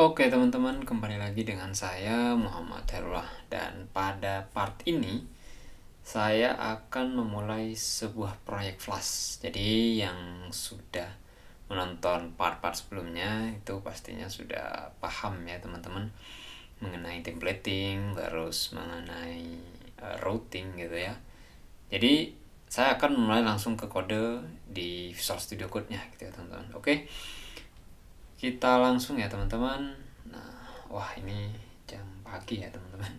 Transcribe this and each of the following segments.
Oke teman-teman, kembali lagi dengan saya Muhammad Herullah. Dan pada part ini saya akan memulai sebuah proyek Flash. Jadi yang sudah menonton part-part sebelumnya itu pastinya sudah paham ya teman-teman, mengenai templating, terus mengenai routing gitu ya. Jadi saya akan mulai langsung ke kode di Visual Studio Code-nya gitu ya teman-teman. Oke, kita langsung ya teman-teman. Nah, wah ini jam pagi ya teman-teman,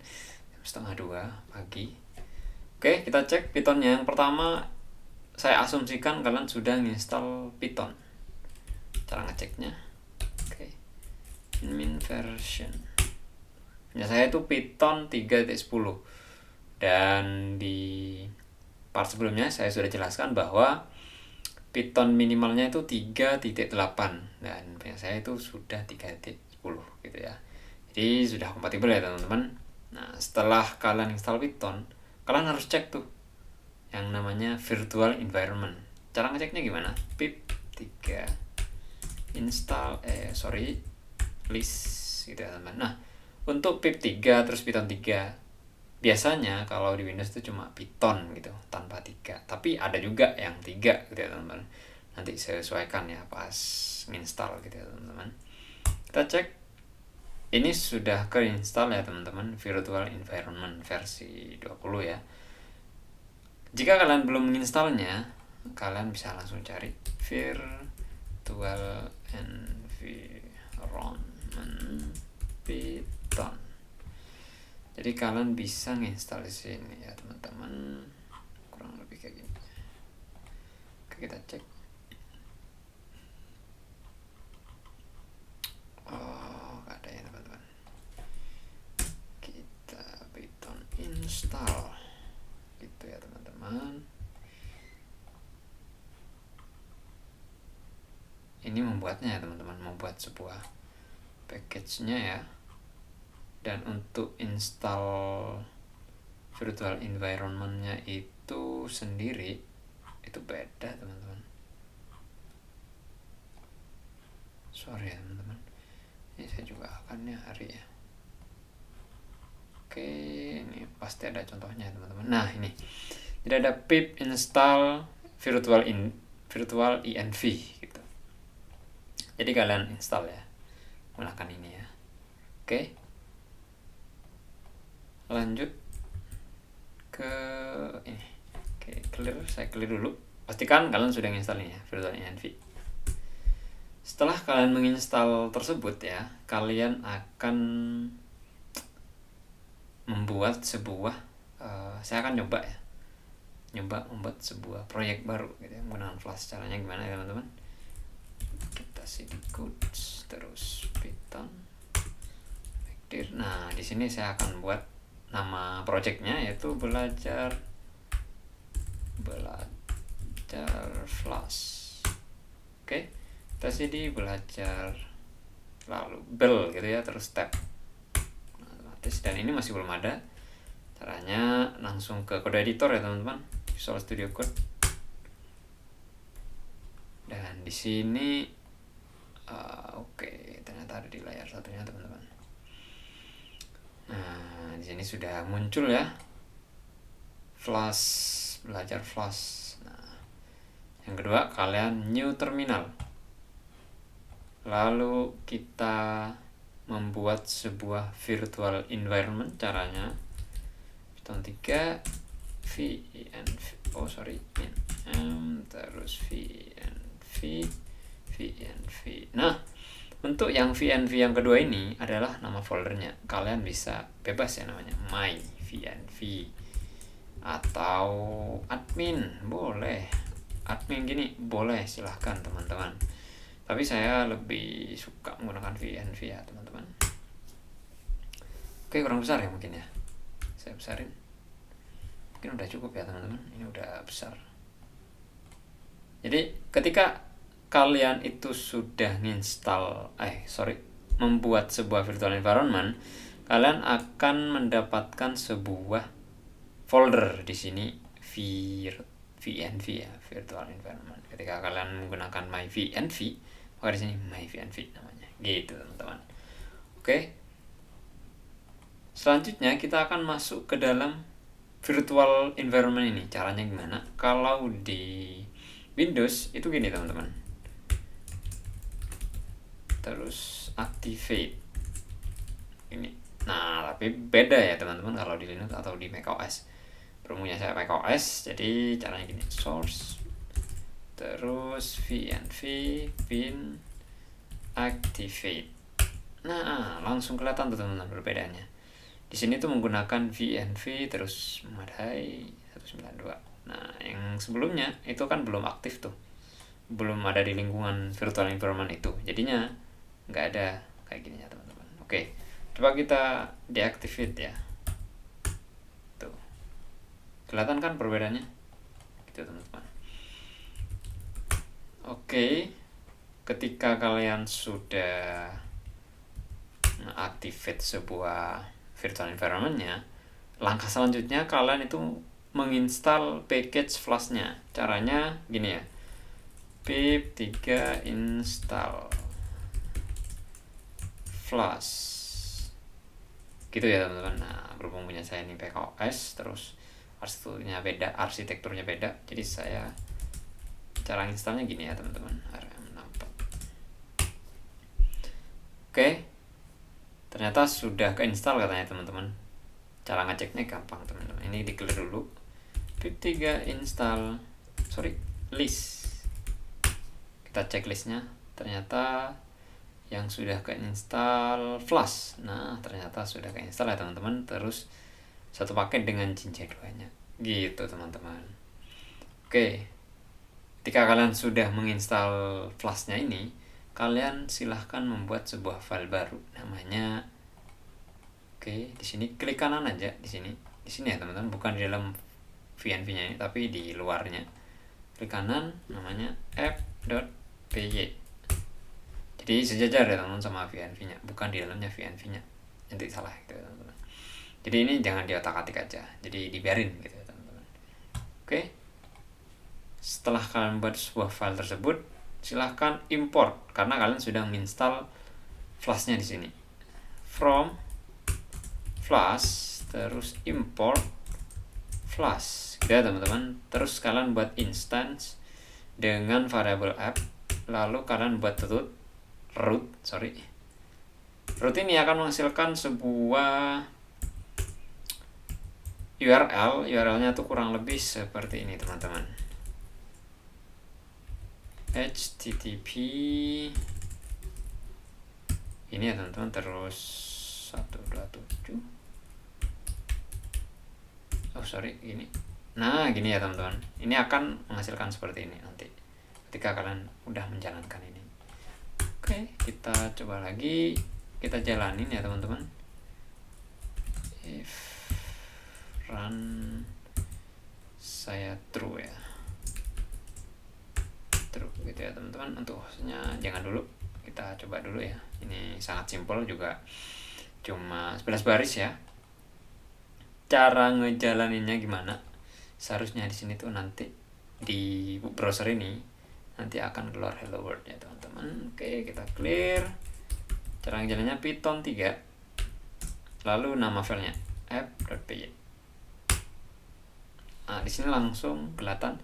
jam 1:30 pagi. Oke, kita cek Pythonnya. Yang pertama, saya asumsikan kalian sudah install Python. Cara ngeceknya, oke, min version ya, saya itu Python 3.10. Dan di part sebelumnya saya sudah jelaskan bahwa Python minimalnya itu 3.8 dan punya saya itu sudah 3.10 gitu ya. Jadi sudah kompatibel ya teman-teman. Nah, setelah kalian install Python, kalian harus cek tuh yang namanya virtual environment. Cara ngeceknya gimana? Pip 3 install list gitu ya teman-teman. Nah, untuk pip 3 terus Python 3, biasanya kalau di Windows itu cuma Python gitu tanpa 3, tapi ada juga yang 3 gitu ya teman-teman. Nanti saya sesuaikan ya pas install gitu ya teman-teman. Kita cek ini sudah keinstall ya teman-teman, virtual environment versi 20 ya. Jika kalian belum menginstalnya, kalian bisa langsung cari virtual environment Python. Jadi kalian bisa nginstal di sini ya teman-teman, kurang lebih kayak gini. Oke, kita cek. Oh, gak ada ya teman-teman. Kita Python install gitu ya teman-teman. Ini membuatnya ya teman-teman, membuat sebuah package-nya ya. Dan untuk install virtual environment-nya itu sendiri itu beda teman-teman. Sorry ya teman-teman, ini saya juga akan nyari ya. Oke, ini pasti ada contohnya teman-teman. Nah ini, jadi ada pip install virtual env gitu. Jadi kalian install ya, gunakan ini ya. Oke, lanjut ke ini. Oke, saya clear dulu. Pastikan kalian sudah install ini ya, virtual env. Setelah kalian menginstal tersebut ya, kalian akan membuat sebuah saya akan nyoba membuat sebuah proyek baru gitu ya, menggunakan Flash. Caranya gimana ya teman-teman? Kita cd codes terus Python. Nah, di sini saya akan buat nama projectnya yaitu belajar Flash. Oke, kita cd belajar lalu bel gitu ya, terus tab. Dan ini masih belum ada. Caranya langsung ke kode editor ya teman-teman, Visual Studio Code. Dan di sini oke, ternyata ada di layar satunya teman-teman. Nah, di sini sudah muncul ya, Flash, belajar Flash. Nah, yang kedua kalian new terminal. Lalu kita membuat sebuah virtual environment. Caranya Python 3 terus VNV. Nah, untuk yang VNV yang kedua ini adalah nama foldernya. Kalian bisa bebas ya namanya, my VNV atau admin boleh, admin gini boleh, silahkan teman-teman. Tapi saya lebih suka menggunakan VNV ya teman-teman. Oke, kurang besar ya mungkin ya, saya besarin. Mungkin udah cukup ya teman-teman, ini udah besar. Jadi ketika kalian itu sudah membuat sebuah virtual environment, kalian akan mendapatkan sebuah folder di sini VNV ya, virtual environment. Ketika kalian menggunakan my VNV, maka di sini my VNV namanya, gitu teman-teman. Oke. Selanjutnya kita akan masuk ke dalam virtual environment ini. Caranya gimana? Kalau di Windows itu gini teman-teman. Terus activate ini. Nah, tapi beda ya teman-teman kalau di Linux atau di macOS. Berhubungnya saya macOS, jadi caranya gini. Source, terus vnv bin activate. Nah, langsung kelihatan tuh teman-teman perbedaannya. Di sini tuh menggunakan vnv terus memadai 192. Nah, yang sebelumnya itu kan belum aktif tuh. Belum ada di lingkungan virtual environment itu. Jadinya nggak ada kayak gini ya teman-teman. Oke, coba kita deactivate ya. Tuh. Kelihatan kan perbedaannya? Gitu teman-teman. Oke. Ketika kalian sudah activate sebuah virtual environment-nya, langkah selanjutnya kalian itu menginstal package Flash-nya. Caranya gini ya. pip3 install Flash. Gitu ya teman-teman. Nah, berhubung punya saya ini macOS, terus arsitekturnya beda. Jadi saya cara installnya gini ya teman-teman. Oke. Ternyata sudah keinstall katanya teman-teman. Cara ngeceknya gampang teman-teman. Ini di clear dulu. pip3 install list. Kita cek listnya. Ternyata yang sudah keinstall Flash. Nah, ternyata sudah keinstall ya teman-teman. Terus satu paket dengan Jinja 2-nya. Gitu teman-teman. Oke. Ketika kalian sudah menginstal Flash-nya ini, kalian silahkan membuat sebuah file baru namanya. Oke, di sini klik kanan aja di sini. Di sini ya teman-teman, bukan di dalam VNV-nya ini, tapi di luarnya. Klik kanan namanya app.py. Jadi sejajar ya teman-teman sama VNV-nya, bukan di dalamnya VNV-nya. Nanti salah gitu ya teman-teman. Jadi ini jangan diotak-atik aja. Jadi dibiarin gitu ya teman-teman. Oke. Setelah kalian buat sebuah file tersebut, silahkan import karena kalian sudah menginstal Flash-nya di sini. From Flash terus import Flash. Gitu ya teman-teman. Terus kalian buat instance dengan variable app, lalu kalian buat root. Root ini akan menghasilkan sebuah URL-nya tuh kurang lebih seperti ini teman-teman. HTTP ini ya teman-teman, terus 127 ini. Nah gini ya teman-teman, ini akan menghasilkan seperti ini nanti ketika kalian udah menjalankan ini. Oke, kita coba lagi, kita jalanin ya teman-teman. If run saya true ya, true gitu ya teman-teman. Untuk hostnya jangan dulu, kita coba dulu ya. Ini sangat simpel juga, cuma 11 baris ya. Cara ngejalaninnya gimana? Seharusnya di sini tuh nanti di browser ini nanti akan keluar hello world ya teman-teman. Oke, kita clear. Cara ngejalannya Python 3. Lalu nama filenya app.py. Nah, di sini langsung kelihatan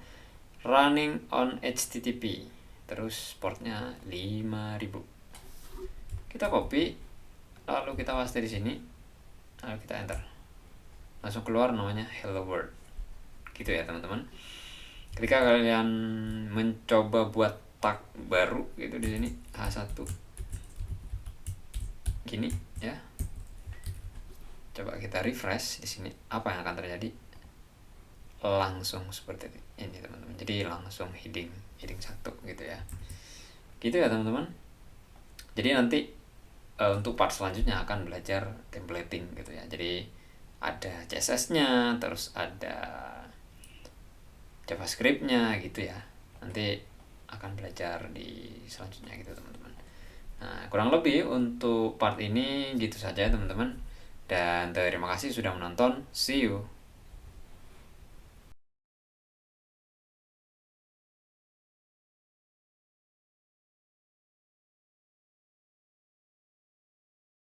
running on HTTP. Terus portnya 5000. Kita copy, lalu kita paste di sini, lalu kita enter. Langsung keluar namanya hello world. Gitu ya teman-teman. Ketika kalian mencoba buat tag baru gitu di sini H1 gini ya. Coba kita refresh di sini, apa yang akan terjadi? Langsung seperti ini teman-teman. Jadi langsung heading 1 gitu ya. Gitu ya teman-teman. Jadi nanti untuk part selanjutnya akan belajar templating gitu ya. Jadi ada CSS-nya, terus ada JavaScript-nya gitu ya. Nanti akan belajar di selanjutnya gitu teman-teman. Nah, kurang lebih untuk part ini gitu saja teman-teman. Dan terima kasih sudah menonton. See you.